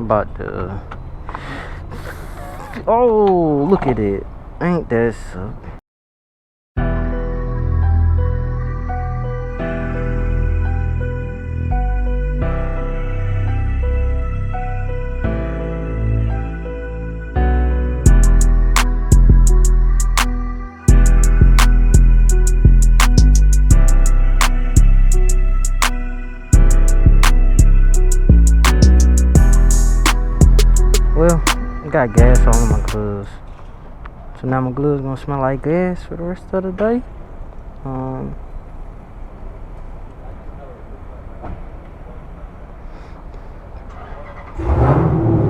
about to. Oh, look at it. Ain't that so? Well, I got gas on my gloves, so now my gloves gonna smell like gas for the rest of the day.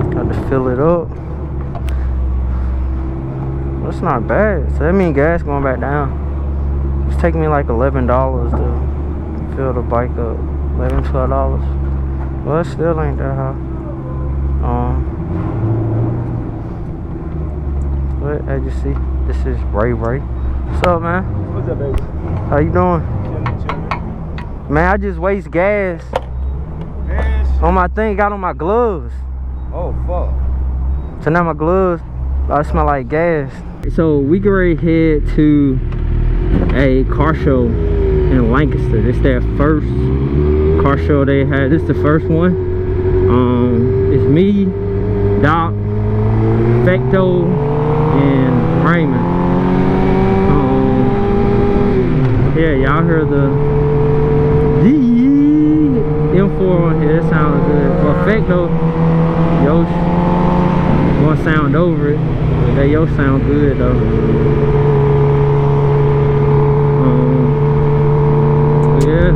Got to fill it up. That's not bad. So that means gas going back down. It's taking me like $11 to fill the bike up. $11, $12. Well, it still ain't that high. But as you see, this is Ray. What's up, man? What's up, baby? How you doing? Chilling. Man, I just waste gas on my thing. Got on my gloves. Oh, fuck. So now my gloves, I smell like gas. So we get ready to head to a car show in Lancaster. This is their first car show they had. This is the first one. It's me, Doc, Fecto, and Raymond. Yeah, y'all heard the M4 on here. That sounds good. Well, Fecto, Yosh gonna sound over it, but that Yosh sound good though. Yeah.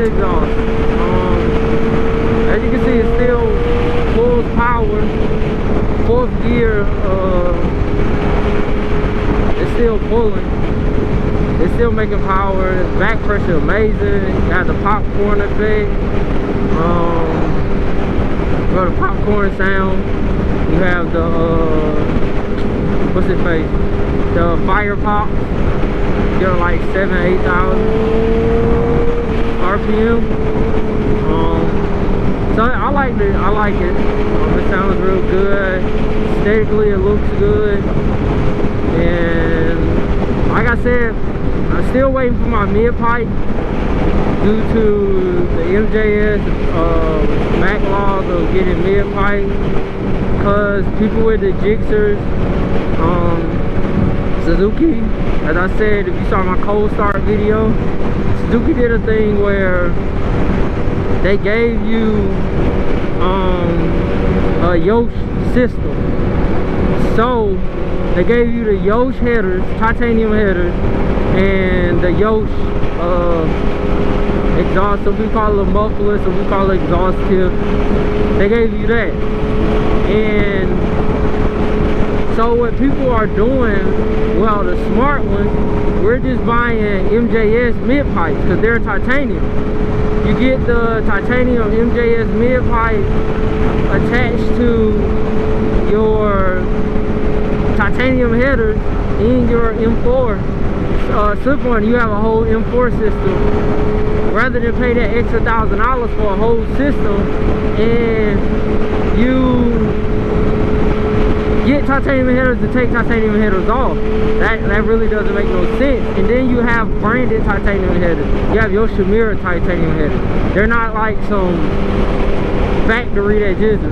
the exhaust. As you can see, it's still full power, fourth gear. It's still pulling. It's still making power. Back pressure amazing. Got the popcorn effect. Got the popcorn sound. You have the what's it face? The fire pop. They're like 7,000–8,000 RPM. So I like it. I like it. It sounds real good. Aesthetically, it looks good. And like I said, I'm still waiting for my mid pipe due to the MJS backlog of getting mid pipe. Because people with the Gixxers, Suzuki, as I said, if you saw my cold start video, Suzuki did a thing where they gave you a Yosh system. So they gave you the Yosh headers, titanium headers, and the Yosh exhaust. Some people call it a muffler, some people call it exhaust tip. They gave you that. And so what people are doing, well, the smart ones, we're just buying MJS mid pipes because they're titanium. You get the titanium MJS mid pipe attached to your titanium headers in your M4 slip-on. You have a whole M4 system. Rather than pay that extra $1,000 for a whole system, and you get titanium headers to take titanium headers off. That really doesn't make no sense. And then you have branded titanium headers. You have your Shimura titanium headers. They're not like some factory that just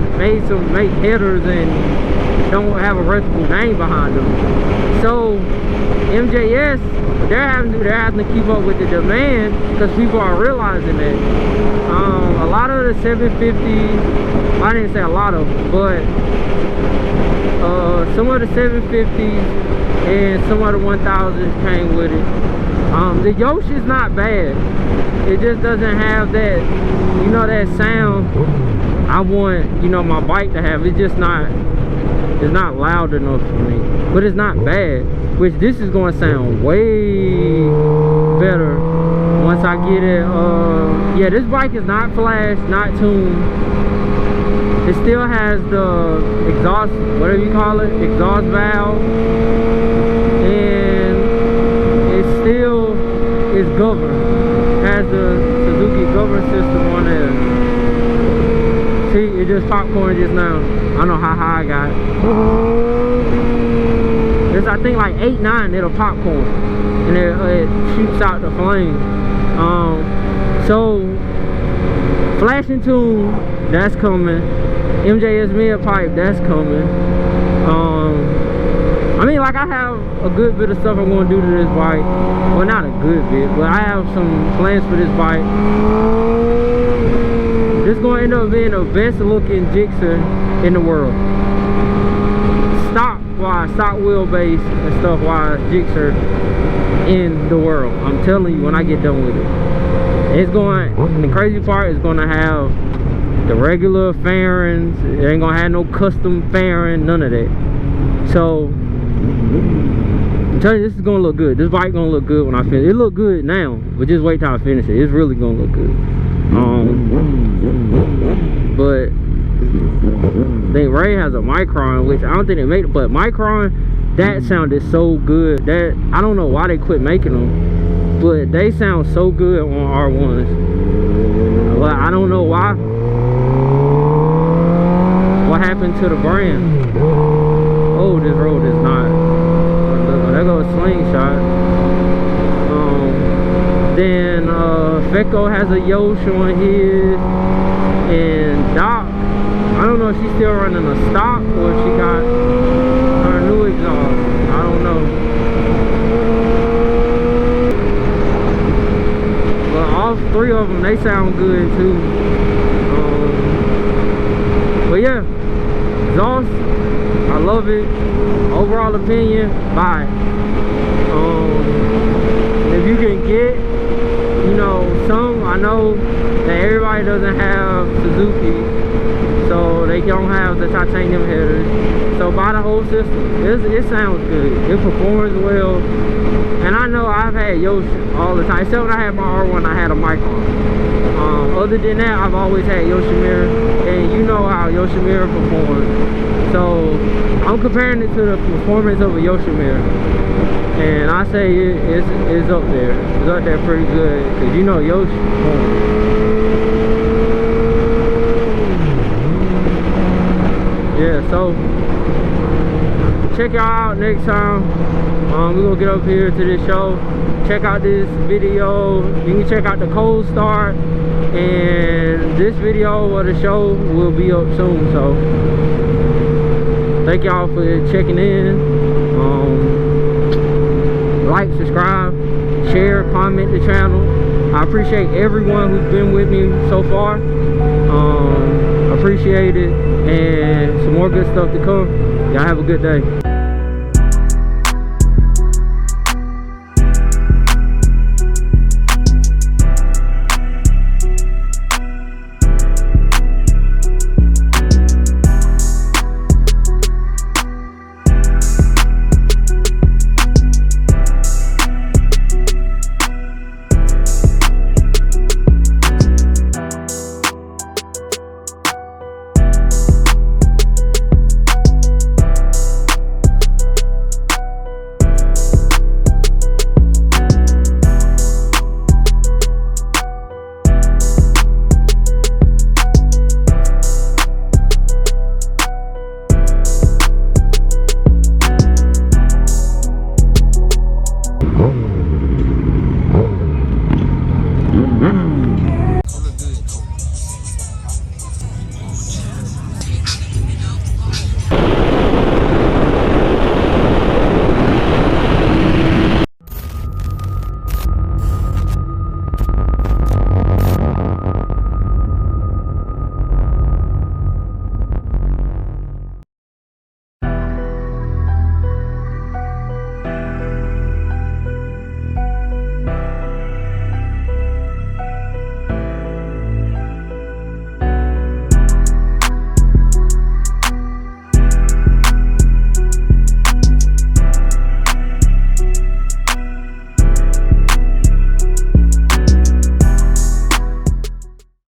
make headers and don't have a reputable name behind them. So MJS, they're having to keep up with the demand because people are realizing that. A lot of the 750s, I didn't say a lot of them, but some of the 750s and some of the 1000s came with it. The Yosh is not bad. It just doesn't have that, you know, that sound I want, you know, my bike to have. It's just not, it's not loud enough for me. But it's not bad. Which this is going to sound way better once I get it. Yeah, this bike is not flashed, not tuned. It still has the exhaust, whatever you call it, exhaust valve, and it still is governed. It has the Suzuki govern system on there. See, it just popcorn just now. I don't know how high I got. There's, I think, like 8-9 little popcorn, and it shoots out the flame. So flashing tune, that's coming. MJS mid pipe, that's coming. I mean, like, I have a good bit of stuff I'm going to do to this bike. Well, not a good bit, but I have some plans for this bike. This is going to end up being the best looking Gixxer in the world. Stock wheelbase and stuff wise Gixxer in the world. I'm telling you, when I get done with it. It's going, the crazy part is going to have the regular fairings. It ain't gonna have no custom fairing, none of that. So I'm telling you, this is gonna look good. This bike gonna look good when I finish. It look good now, but just wait till I finish it. It's really gonna look good. But I think Ray has a Micron, which I don't think they made it, but Micron, that sounded so good. That I don't know why they quit making them, but they sound so good on R1s. But I don't know why. What happened to the brand? Oh, this road is not. There goes Slingshot. Then Fecco has a Yosh on his, and Doc, I don't know if she's still running a stock or if she got her new exhaust. I don't know. But all three of them, they sound good too. But yeah, exhaust, I love it. Overall opinion, buy. If you can get, you know, some, I know that everybody doesn't have Suzuki, so so they don't have the titanium headers. So buy the whole system. It sounds good. It performs well. And I know I've had Yoshi all the time. Except when I had my R1, I had a mic on. Other than that, I've always had Yoshimura, and you know how Yoshimura performs. So I'm comparing it to the performance of a Yoshimura, and I say it's up there. It's up there pretty good, because you know Yoshi performs. Yeah, so check y'all out next time. We're gonna get up here to this show. Check out this video. You can check out the cold start, and this video of the show will be up soon. So thank y'all for checking in. Like, subscribe, share, comment the channel. I appreciate everyone who's been with me so far. Appreciate it, and some more good stuff to come. Y'all have a good day. Oh.